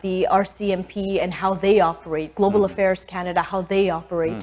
the RCMP and how they operate, Global Affairs Canada, how they operate.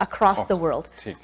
across the world.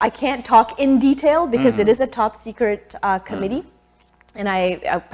I can't talk in detail because it is a top secret committee. And I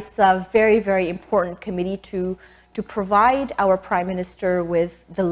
it's a very, very important committee to provide our Prime Minister with the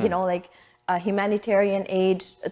you know, like humanitarian aid,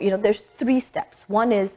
you know there's 3 steps. One is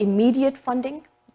immediate funding,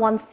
1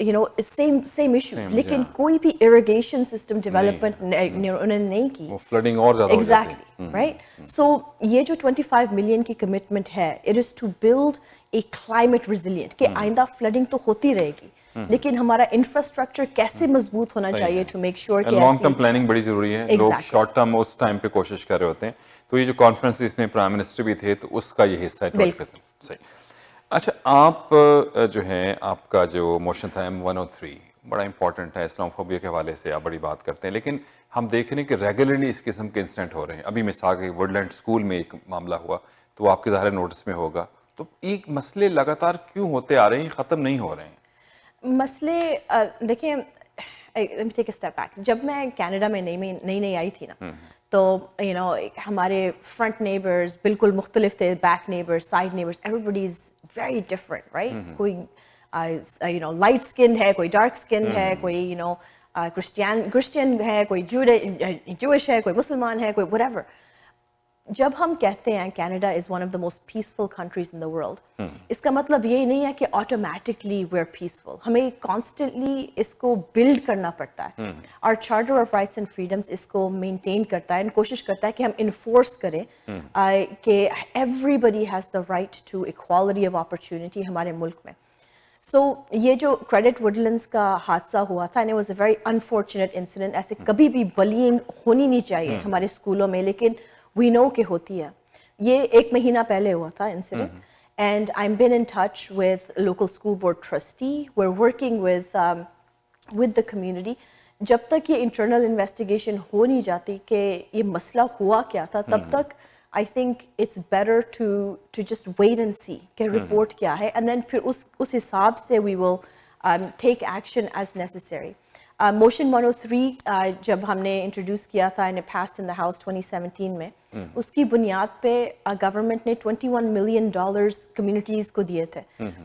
you know same issue, لیکن کوئی بھی irrigation system development انہوں نے نہیں کی, flooding اور زیادہ ہو جاتی ہے. exactly right. So یہ جو 25 million کی commitment ہے, it is to build a climate resilient, کہ آئندہ flooding تو ہوتی رہے گی لیکن ہمارا انفراسٹرکچر کیسے مضبوط ہونا چاہیے ٹو میک شیور کہ لانگ ٹرم پلاننگ بڑی ضروری ہے. لوگ شارٹ ٹرم اس ٹائم پہ کوشش کر رہے ہوتے ہیں. تو یہ جو کانفرنس اس میں پرائم منسٹر بھی تھے تو اس کا یہ حصہ ہے. صحیح. اچھا آپ جو ہے آپ کا جو موشن تھا M103 بڑا امپورٹنٹ ہے, اسلام فوبیا کے حوالے سے آپ بڑی بات کرتے ہیں, لیکن ہم دیکھ رہے ہیں کہ ریگولرلی اس قسم کے انسیڈنٹ ہو رہے ہیں. ابھی مساغ وڈلینڈ اسکول میں ایک معاملہ ہوا تو آپ کے ظاہر نوٹس میں ہوگا. تو ایک مسئلے لگاتار کیوں ہوتے آ رہے ہیں, ختم نہیں ہو رہے ہیں؟ مسئلے دیکھیں, let me take a step back. جب میں کینیڈا میں نئی آئی تھی نا, تو یو نو ہمارے فرنٹ نیبرز بالکل مختلف تھے, back neighbours, side neighbours, everybody is very different right. کوئی یو نو لائٹ اسکنڈ ہے, کوئی ڈارک اسکنڈ ہے, کوئی یو نو کرسچین ہے, کوئی جوش ہے, کوئی مسلمان ہے, کوئی whatever. جب ہم کہتے ہیں Canada is one of the most peaceful countries in the world, اس کا مطلب یہ نہیں ہے کہ آٹومیٹکلی وی آر پیسفل. ہمیں کانسٹنٹلی اس کو بلڈ کرنا پڑتا ہے. اور charter of rights and freedoms اس کو مینٹین کرتا ہے, کوشش کرتا ہے کہ ہم انفورس کریں کہ everybody has the right to equality of opportunity ہمارے ملک میں. سو یہ جو کریڈٹ وڈلینڈس کا حادثہ ہوا تھا, and it was a very unfortunate incident. ایسے کبھی بھی بلینگ ہونی نہیں چاہیے ہمارے اسکولوں میں, لیکن وی نو کہ ہوتی ہے. یہ 1 مہینہ پہلے ہوا تھا incident, and I am been in touch with local school board trustee, we are working with the community. جب تک یہ انٹرنل انویسٹیگیشن ہو نہیں جاتی کہ یہ مسئلہ ہوا کیا تھا, تب تک I think it's better to just wait and see کہ رپورٹ کیا ہے, اینڈ دین پھر اس حساب سے we will take action as necessary. Motion 103 جب ہم نے انٹروڈیوس کیا تھا ان پاسڈ ان دا ہاؤس 2017 میں, اس کی بنیاد پہ گورنمنٹ نے $21 ملین کمیونٹیز کو دیے تھے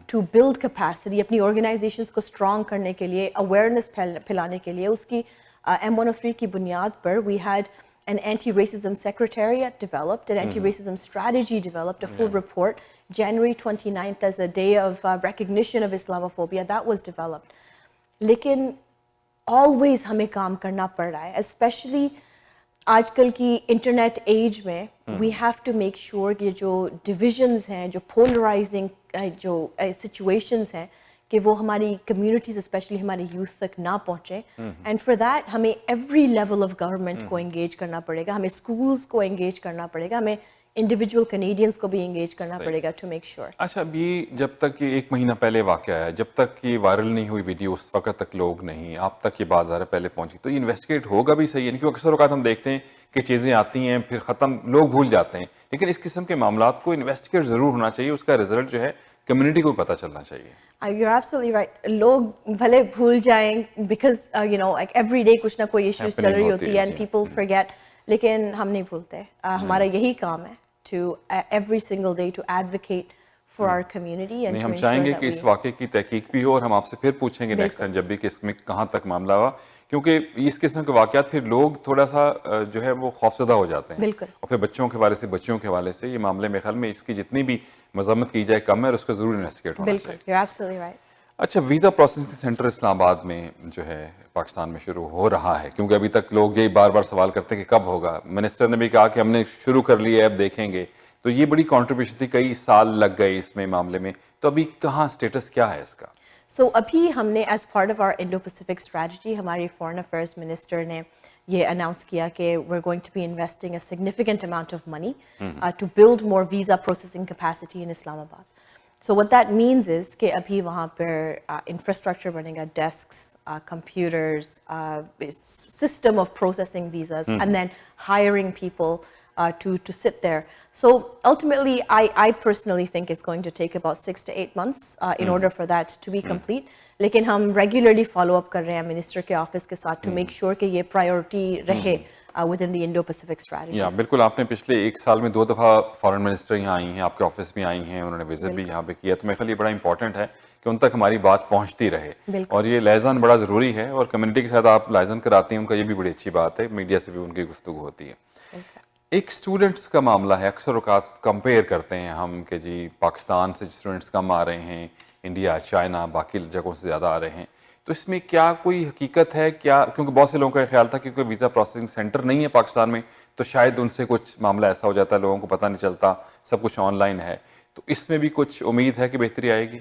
ٹو بلڈ کیپیسٹی, اپنی آرگنائزیشنس کو اسٹرانگ کرنے کے لیے, اویئرنیس پھیلانے کے لیے. اس کی M103 کی بنیاد پر we had an anti-racism secretariat developed, an anti-racism strategy developed, a full report. January 29th as a day of recognition of Islamophobia, that was developed. لیکن always ہمیں کام کرنا پڑ رہا ہے, اسپیشلی آج کل کی انٹرنیٹ ایج میں. We have to make sure کہ جو ڈویژنز ہیں, جو پولرائزنگ جو سچویشنز ہیں, کہ وہ ہماری کمیونٹیز اسپیشلی ہماری یوتھ تک نہ پہنچیں. اینڈ فار دیٹ ہمیں ایوری لیول آف گورنمنٹ کو انگیج کرنا پڑے گا, ہمیں اسکولس کو انگیج کرنا پڑے گا, ہمیں انڈیویجول کنیڈینس کو بھی انگیج کرنا پڑے گا ٹو میک شیور. اچھا, ابھی جب تک یہ 1 مہینہ پہلے واقعہ ہے, جب تک یہ وائرل نہیں ہوئی ویڈیو, اس وقت تک لوگ نہیں, آپ تک یہ بات ظاہر پہلے پہنچی, تو یہ انویسٹیگیٹ ہوگا بھی صحیح ہے. کیونکہ اکثر اوقات ہم دیکھتے ہیں کہ چیزیں آتی ہیں پھر ختم, لوگ بھول جاتے ہیں, لیکن اس قسم کے معاملات کو انویسٹیگیٹ ضرور ہونا چاہیے, اس کا رزلٹ جو ہے کمیونٹی کو پتہ چلنا چاہیے. You're absolutely right. لوگ بھلے بھول جائیں because you know like every day کچھ نہ کوئی ایشوز چل رہی ہوتی ہے and people forget, لیکن ہم نہیں بھولتے. ہمارا یہی کام ہے to every single day to advocate for our community and to ensure that ہم چاہیں گے کہ اس واقعے کی تحقیق بھی ہو, اور ہم آپ سے پھر پوچھیں گے نیکسٹ ٹائم جب بھی کہ اس میں کہاں تک معاملہ ہوا, کیونکہ اس قسم کے واقعات پھر لوگ تھوڑا سا جو ہے وہ خوفزدہ ہو جاتے ہیں. اور پھر بچوں کے حوالے سے یہ معاملے میں خیال میں اس کی جتنی بھی مذمت کی جائے کم ہے, اور اس کا ضرور انویسٹیگیٹ ہونا چاہیے. You're absolutely right. اچھا, ویزا پروسیسنگ سینٹر اسلام آباد میں جو ہے پاکستان میں شروع ہو رہا ہے, کیونکہ ابھی تک لوگ یہی بار بار سوال کرتے ہیں کہ کب ہوگا. منسٹر نے بھی کہا کہ ہم نے شروع کر لیا ہے, اب دیکھیں گے. تو یہ بڑی کنٹریبیوشن تھی, کئی سال لگ گئے اس میں معاملے میں, تو ابھی کہاں اسٹیٹس کیا ہے اس کا؟ سو ابھی ہم نے as part of our Indo Pacific strategy, ہماری فارن افیئرز منسٹر نے یہ اناؤنس کیا کہ we are going to be investing a significant amount of money to build more visa processing capacity in Islamabad. So what that means is کہ ابھی وہاں پر infrastructure بنے گا, desks, computers, system of processing visas, and then hiring people to sit there. So ultimately, I personally think it's going to take about 6 to 8 months in order for that to be complete. لیکن ہم regularly follow up کر رہے ہیں minister کے office کے ساتھ to make sure کہ یہ priority رہے within the Indo-Pacific strategy. بالکل, آپ نے پچھلے 1 سال میں 2 دفعہ فارن منسٹر یہاں آئی ہیں, آپ کے آفس میں آئی ہیں, انہوں نے وزٹ بھی یہاں پہ کیا, تو میرے خیال یہ بڑا امپورٹنٹ ہے کہ ان تک ہماری بات پہنچتی رہے, اور یہ لائزان بڑا ضروری ہے, اور کمیونٹی کے ساتھ آپ لائزان کراتی ہیں, ان کا یہ بھی بڑی اچھی بات ہے, میڈیا سے بھی ان کی گفتگو ہوتی ہے. ایک اسٹوڈنٹس کا معاملہ ہے, اکثر اوقات کمپیئر کرتے ہیں ہم کہ جی پاکستان سے اسٹوڈنٹس کم آ رہے ہیں, انڈیا, چائنا, باقی جگہوں سے زیادہ آ رہے ہیں. تو اس میں کیا کوئی حقیقت ہے کیا؟ کیونکہ بہت سے لوگوں کا خیال تھا کہ کوئی ویزا پروسیسنگ سینٹر نہیں ہے پاکستان میں تو شاید ان سے کچھ معاملہ ایسا ہو جاتا ہے لوگوں کو پتہ نہیں چلتا سب کچھ آن لائن ہے. تو اس میں بھی کچھ امید ہے کہ بہتری آئے گی؟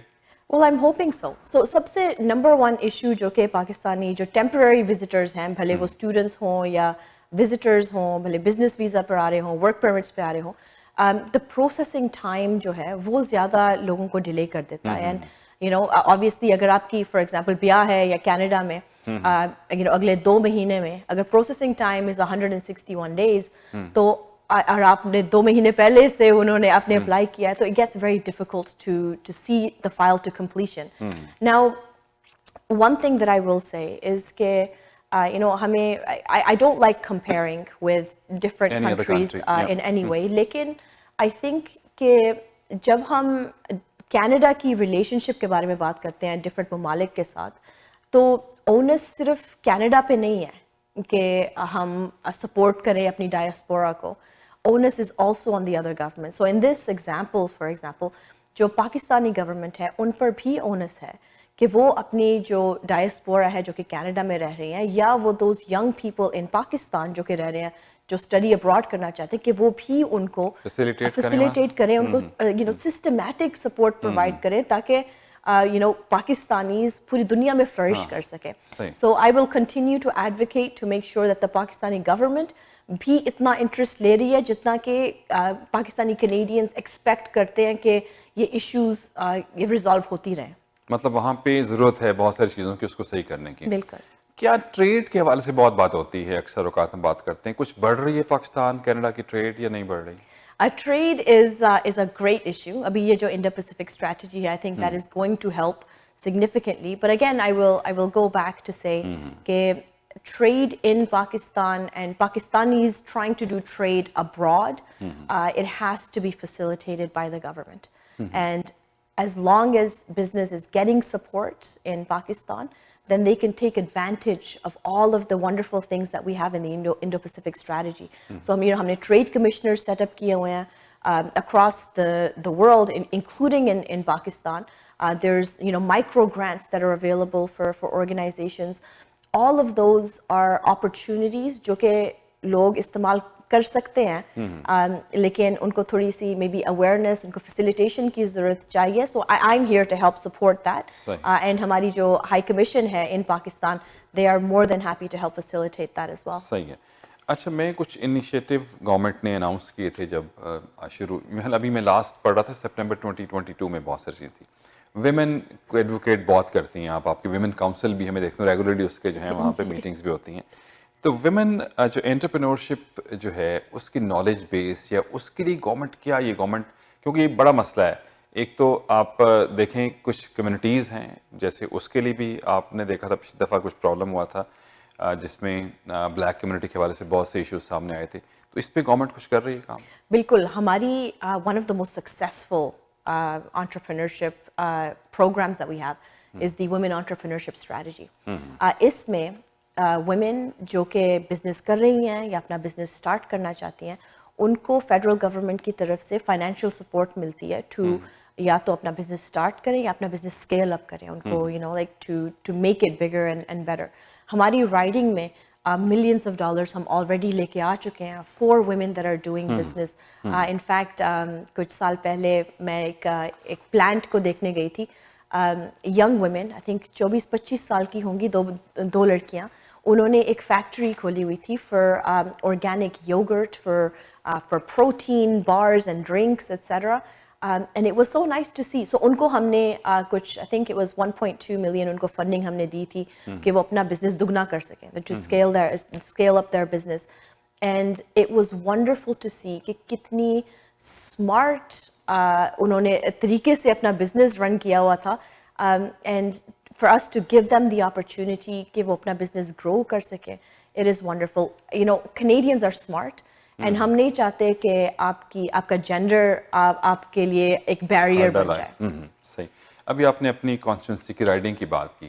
Well, I'm hoping so. So سب سے نمبر ون ایشو جو کہ پاکستانی جو ٹیمپرری وزٹرز ہیں, بھلے وہ اسٹوڈنٹس ہوں یا وزٹرز ہوں, بھلے بزنس ویزا پر آ رہے ہوں, ورک پرمٹس پہ آ رہے ہوں, دا پروسیسنگ ٹائم جو ہے وہ زیادہ لوگوں کو ڈیلے کر دیتا ہے. اینڈ یو نو آبویسلی اگر آپ کی فار ایگزامپل بیاہ ہے یا کینیڈا میں اگلے 2 مہینے میں اگر پروسیسنگ ٹائم از 161 days تو اور آپ نے 2 مہینے پہلے سے انہوں نے آپ نے اپلائی کیا ہے تو it gets very difficult to see the file to completion. Now one thing that I will say is کہ یو نو ہمیں I don't like comparing with different countries in any way, لیکن I think کہ جب ہم Canada کی relation شپ کے بارے میں بات کرتے ہیں ڈفرینٹ ممالک کے ساتھ تو اونس صرف کینیڈا پہ نہیں ہے کہ ہم سپورٹ کریں اپنی ڈائسپورا کو, onus is also on the other government. So in this example, for example, جو پاکستانی گورنمنٹ ہے ان پر بھی onus ہے کہ وہ اپنی جو ڈائسپورا ہے جو کہ کینیڈا میں رہ رہی ہیں یا وہ those young people in Pakistan جو کہ رہ رہے ہیں جو اسٹڈی ابراڈ کرنا چاہتے ہیں کہ وہ بھی ان کو فیسیلیٹیٹ کریں, ان کو you know systematic support provide کریں تاکہ you know Pakistanis پوری دنیا میں فلرش کر سکیں. So I will continue to advocate to make sure that the Pakistani government بھی اتنا انٹرسٹ لے رہی ہے جتنا کہ پاکستانی کینیڈینز ایکسپیکٹ کرتے ہیں کہ یہ ایشوز یہ ریزالو ہوتی رہیں. مطلب وہاں پہ ضرورت ہے بہت ساری چیزوں کی اس کو صحیح کرنے کی. بالکل. کیا ٹریڈ کے حوالے سے بہت بات ہوتی ہے, اکثر اوقات ہم بات کرتے ہیں, کچھ بڑھ رہی ہے پاکستان کینیڈا کی ٹریڈ یا نہیں بڑھ رہی؟ Trade is a great issue. ابھی یہ جو Indo-Pacific strategy ہے, I think that is going to help significantly. But again, I will go back to say کہ trade in Pakistan and Pakistanis trying to do trade abroad, it has to be facilitated by the government. And as long as business is getting support in Pakistan, then they can take advantage of all of the wonderful things that we have in the Indo-Pacific strategy. So humne trade commissioners set up kiye hue hain across the world, including in Pakistan. There's micro grants that are available for organizations. All of those are opportunities جو کہ لوگ استعمال کر سکتے ہیں, لیکن ان کو تھوڑی سی مے بی اویئرنیس, ان کو فیسیلیٹیشن کی ضرورت چاہیے. So I'm here to help support that, and ہماری جو ہائی کمیشن ہے in Pakistan they are more than happy to help facilitate that as well. صحیح ہے. اچھا, میں کچھ انیشیٹو گورنمنٹ نے اناؤنس کیے تھے جب شروع, ابھی میں لاسٹ پڑھ رہا تھا سپٹمبر 2022 میں بہت ساری چیز تھی. ویمن کو ایڈوکیٹ بہت کرتی ہیں آپ کی ویمن کاؤنسل بھی ہمیں دیکھتے ہیں ریگولرلی, اس کے جو ہیں وہاں پہ میٹنگز بھی ہوتی ہیں. تو ویمن جو انٹرپرینورشپ جو ہے اس کی نالج بیس یا اس کے لیے گورنمنٹ کیا, یہ گورنمنٹ کیونکہ یہ بڑا مسئلہ ہے. ایک تو آپ دیکھیں کچھ کمیونٹیز ہیں جیسے اس کے لیے بھی آپ نے دیکھا تھا پچھلی دفعہ کچھ پرابلم ہوا تھا جس میں بلیک کمیونٹی کے حوالے سے بہت سے ایشوز سامنے آئے تھے. تو اس پہ گورنمنٹ کچھ کر رہی ہے کام؟ بالکل. ہماری one of the most successful entrepreneurship programs that we have is the women entrepreneurship strategy. اس میں women جو کہ بزنس کر رہی ہیں یا اپنا بزنس اسٹارٹ کرنا چاہتی ہیں ان کو فیڈرل گورنمنٹ کی طرف سے فائنینشیل سپورٹ ملتی ہے ٹو یا تو اپنا بزنس اسٹارٹ کریں یا اپنا بزنس اسکیل اپ کریں, ان کو like to make it bigger and better. ہماری رائڈنگ میں millions of dollars ہم آلریڈی لے کے آ چکے ہیں for women that are doing business. In fact کچھ سال پہلے میں ایک پلانٹ کو دیکھنے گئی تھی, young women I think 24-25 سال کی ہوں گی, دو لڑکیاں, انہوں نے ایک فیکٹری کھولی ہوئی تھی for organic yogurt, for protein bars and drinks etc. And it was so nice to see. So ان کو ہم نے کچھ I think it was 1.2 million ان کو فنڈنگ ہم نے دی تھی کہ وہ اپنا بزنس دگنا کر سکیں, to scale up their business. And it was wonderful to see کہ کتنی smart انہوں نے طریقے سے اپنا بزنس رن کیا ہوا تھا, and for us to give them the opportunity کہ وہ اپنا بزنس grow کر سکیں, it is wonderful. Canadians are smart. And ہم نہیں چاہتے کہ آپ کا جینڈر آپ کے لیے ایک بیریئر بن جائے. صحیح. ابھی آپ نے اپنی کانسٹیٹوئنسی کی رائڈنگ کی بات کی,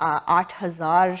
8000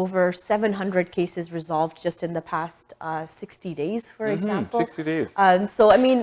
Over 700 cases resolved just in the past 60 days, for example. 60 days. So, I mean,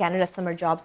Canada Summer Jobs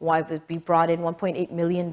we brought in $1.8 million.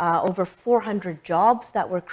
over 400 jobs that were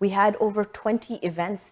we had over 20 events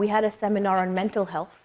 We had a seminar on mental health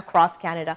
across Canada,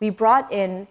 We brought in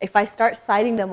if I start citing them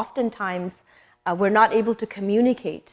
oftentimes we're not able to communicate.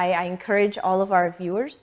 I encourage all of our viewers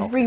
Every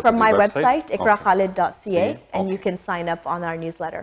From my website, iqrakhalid.ca, and you can sign up on our newsletter.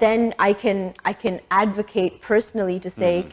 then I can advocate personally to say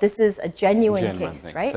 this is a genuine case, right?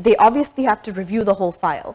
they obviously have to review the whole file.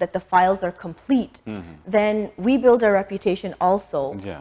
that the files are complete, then we build a reputation also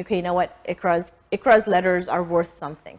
okay, you know what, Iqra's letters are worth something.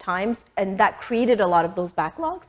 times and that created a lot of those backlogs.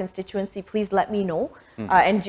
constituency, please let me know. And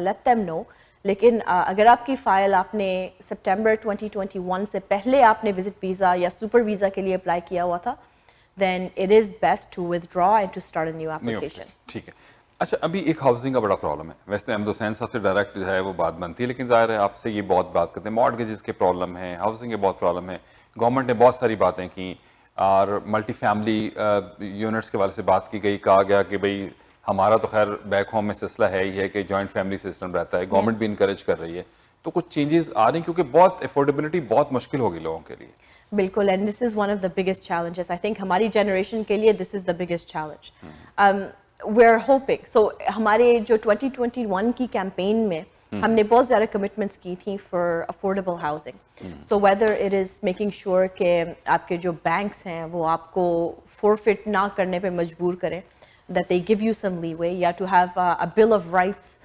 let them know لیکن اگر آپ کی file آپ نے September 2021 سے پہلے آپ نے وزٹ ویزا یا سپر ویزا کے لیے اپلائی کیا ہوا تھا then it is best to withdraw and to start a new application. ٹھیک ہے. اچھا ابھی ایک ہاؤسنگ کا بڑا پرابلم ہے. ویسے احمد حسین صاحب سے ڈائریکٹ جو ہے وہ بات بنتی ہے, لیکن ظاہر ہے آپ سے یہ بہت بات کرتے ہیں. مارگیجز کے پرابلم ہیں, ہاؤسنگ کے بہت پرابلم ہے. گورنمنٹ نے بہت ساری باتیں کی اور ملٹی فیملی یونٹس کے والے سے بات کی گئی, کہا گیا کہ بھئی ہمارا تو خیر بیک ہوم میں سلسلہ ہے ہی ہے کہ جوائنٹ فیملی سسٹم رہتا ہے, گورنمنٹ بھی انکریج کر رہی ہے. تو کچھ چینجز آ رہی ہیں کیونکہ بہت افورڈیبلٹی بہت مشکل ہوگی لوگوں کے لیے. بالکل, and this is one of the biggest challenges. I think ہماری جنریشن کے لیے this is the biggest challenge. We are hoping, so ہمارے جو 2021 کی کیمپین میں ہم نے بہت زیادہ کمٹمنٹس کی تھیں for affordable housing. So whether it is making sure کہ آپ کے جو بینکس ہیں وہ آپ کو فورفٹ نہ کرنے پہ مجبور کریں, that they give you some leeway, یا to have a bill of rights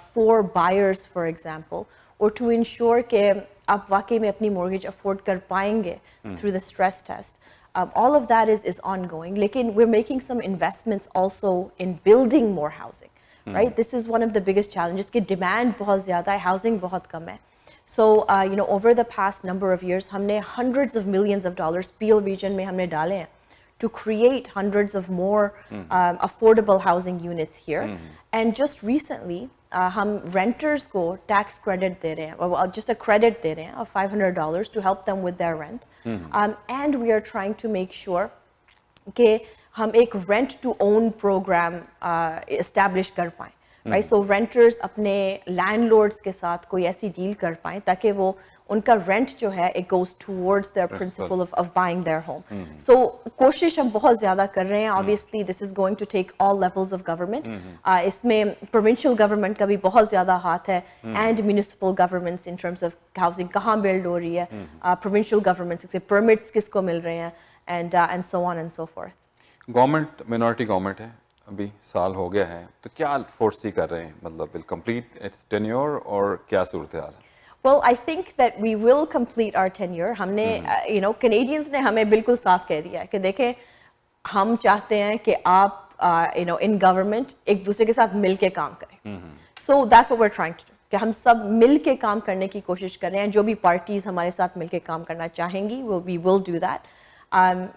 for buyers for example, or to ensure کہ آپ واقعی میں اپنی mortgage afford کر پائیں گے through the stress test. All of that is ongoing. لیکن we're making some investments also in building more housing, right? This is one of the biggest challenges کہ demand بہت زیادہ ہے, housing بہت کم ہے. So over the past number of years ہم نے hundreds of millions of dollars PL region میں ہم نے ڈالے ہیں to create hundreds of more affordable housing units here. And just recently ہم renters کو tax credit دے رہے ہیں, just a credit دے رہے ہیں of $500 to help them with their rent. And we are trying to make sure کہ ہم ایک rent to own program establish کر پائیں. Right? So renters اپنے landlords کے ساتھ کوئی ایسی ڈیل کر پائیں تاکہ وہ ان کا رینٹ جو ہے it goes towards their principle of buying their home. So کوشش ہم بہت زیادہ کر رہے ہیں. Obviously this is going to take all levels of government. اس میں provincial government کا بھی بہت زیادہ ہاتھ ہے, and municipal governments in terms of housing کہاں build ہو رہی ہے, provincial governments سے permits کس کو مل رہے ہیں, and so on and so forth. Government minority government ہے, ابھی سال ہو گیا ہے, تو کیا فورسی کر رہے ہیں, مطلب will complete its tenure اور کیا صورتحال ہے؟ Well, I think that we will complete our tenure. ہم نے Canadians نے ہمیں بالکل صاف کہہ دیا ہے کہ دیکھیں ہم چاہتے ہیں کہ آپ in government ایک دوسرے کے ساتھ مل کے کام کریں. So that's what we're trying to do. کہ ہم سب مل کے کام کرنے کی کوشش کر رہے ہیں. جو بھی پارٹیز ہمارے ساتھ مل کے کام کرنا چاہیں گی we will do that.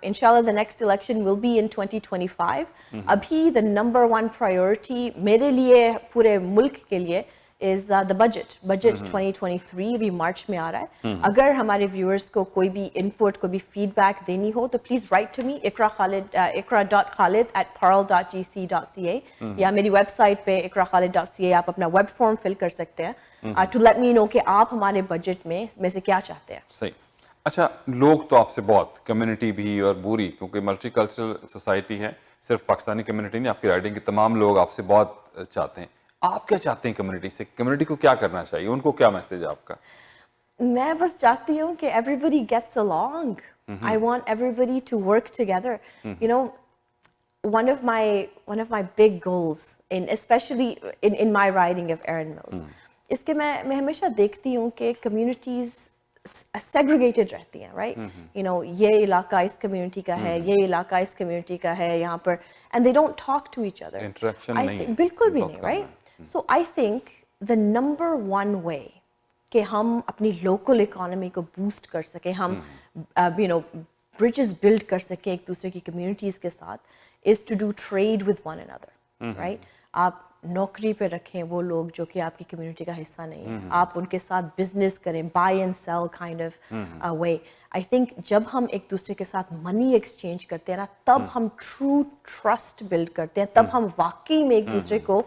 Inshallah the next election will be in 2025. ابھی the number one priority میرے لیے پورے ملک کے لیے is the budget 2023 ابھی مارچ میں آ رہا ہے. اگر ہمارے ویورز کو کوئی بھی انپٹ, کوئی بھی فیڈ بیک دینی ہو تو please write to me iqra.khalid@parle.gc.ca, یا میری ویب سائٹ پہ iqrakhalid.ca آپ اپنا ویب فارم فل کر سکتے ہیں ٹو لیٹ می نو کہ آپ ہمارے بجٹ میں سے کیا چاہتے ہیں. صحیح. اچھا, لوگ تو آپ سے بہت, کمیونٹی بھی اور بوری, کیونکہ ملٹی کلچرل سوسائٹی ہے, صرف پاکستانی کمیونٹی نہیں, آپ کی رائڈنگ کے تمام لوگ آپ سے بہت چاہتے ہیں. آپ کیا چاہتے ہیں کمیونٹی سے, کمیونٹی کو کیا کرنا چاہیے, ان کو کیا میسج ہے آپ کا؟ میں بس چاہتی ہوں کہ everybody gets along. I want everybody to work together. One of my big goals especially in my riding of Erin Mills is کہ میں ہمیشہ دیکھتی ہوں کہ communities segregated رہتی ہیں, right? یہ علاقہ اس کمیونٹی کا ہے, یہ علاقہ اس کمیونٹی کا ہے یہاں پر, and they don't talk to each other. Interaction نہیں, بالکل بھی نہیں, right? So I think the number one way کہ ہم اپنی لوکل اکانومی کو بوسٹ کر سکیں, ہم bridges build کر سکیں ایک دوسرے کی کمیونٹیز کے ساتھ, is to do trade with one another, right? آپ نوکری پہ رکھیں وہ لوگ جو کہ آپ کی کمیونٹی کا حصہ نہیں ہیں, آپ ان کے ساتھ بزنس کریں, buy and sell kind of way. I think جب ہم ایک دوسرے کے ساتھ منی ایکسچینج کرتے ہیں نا, تب ہم ٹرو ٹرسٹ بلڈ کرتے ہیں, تب ہم واقعی میں ایک دوسرے کو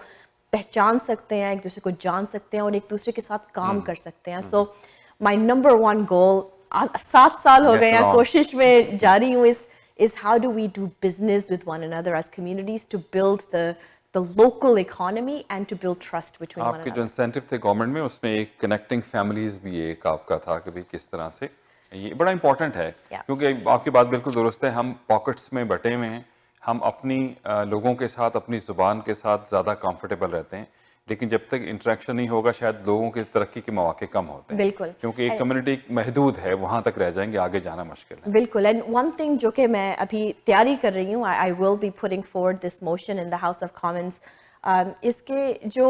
پہچان سکتے ہیں, ایک دوسرے کو جان سکتے ہیں اور ایک دوسرے کے ساتھ کام کر سکتے ہیں. سو مائی نمبر ون گول, 7 سال ہو گئے ہیں کوشش میں جاری ہوں, is how do we do business with one another as communities to build the local economy and to build trust between one another. آپ کے جو انسینٹیو تھے گورنمنٹ میں, اس میں ایک کنیکٹنگ فیملیز بھی ایک آپ کا تھا کہ کس طرح سے, یہ بڑا امپورٹنٹ ہے کیونکہ آپ کی بات بالکل درست ہے. ہم پاکٹس میں بٹے ہوئے ہیں, ہم اپنی لوگوں کے ساتھ, اپنی زبان کے ساتھ زیادہ کمفرٹیبل رہتے ہیں, لیکن جب تک انٹریکشن نہیں ہوگا شاید لوگوں کی ترقی کے مواقع کم ہوتے ہیں. بالکل, کیونکہ ایک کمیونٹی محدود ہے, وہاں تک رہ جائیں گے, آگے جانا مشکل ہے. بالکل. اینڈ ون تھنگ جو کہ میں ابھی تیاری کر رہی ہوں, I will be putting forward this motion in the House of Commons, اس کے جو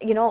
you know,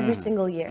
every single year.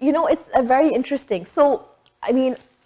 You know, it's a very interesting. So, I mean,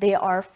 they are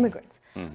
immigrants.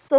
So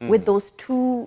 with those two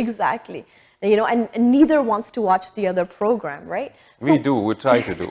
exactly, you know, and neither wants to watch the other program, right? We try to do.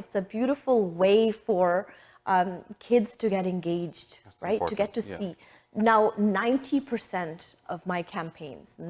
it's a beautiful way for kids to get engaged, right? To get to see. Now, 90% of my campaigns,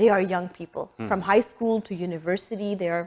they are young people from high school to university. They are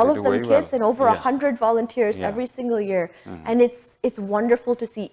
All of them kids and over 100 volunteers every single year, and it's wonderful to see.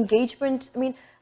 engagement, I mean,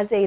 as a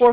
4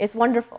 It's wonderful.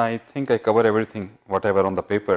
I think I cover everything whatever on the paper.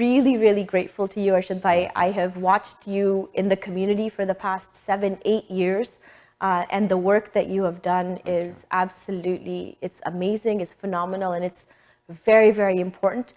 really grateful to you, Arshad Bhai. I have watched you in the community for the past 7-8 years, and the work that you have done is absolutely, it's amazing, it's phenomenal, and it's very important.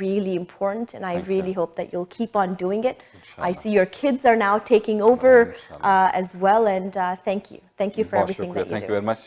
really important, and I really hope that you'll keep on doing it. I see your kids are now taking over as well, and thank you for everything that you do. Thank you very much.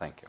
Thank you.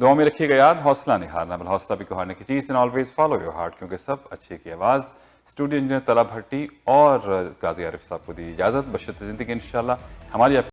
دعا میں رکھیے گا یاد، حوصلہ نہیں ہارنا بل حوصلہ بھی کو ہارنے کی چیز، and always follow your heart, کیونکہ سب اچھے کی آواز۔ اسٹوڈیو انجینئر طلعت بھٹی اور قاضی عارف صاحب کو دی اجازت، بشرط زندگی انشاءاللہ ہماری آپ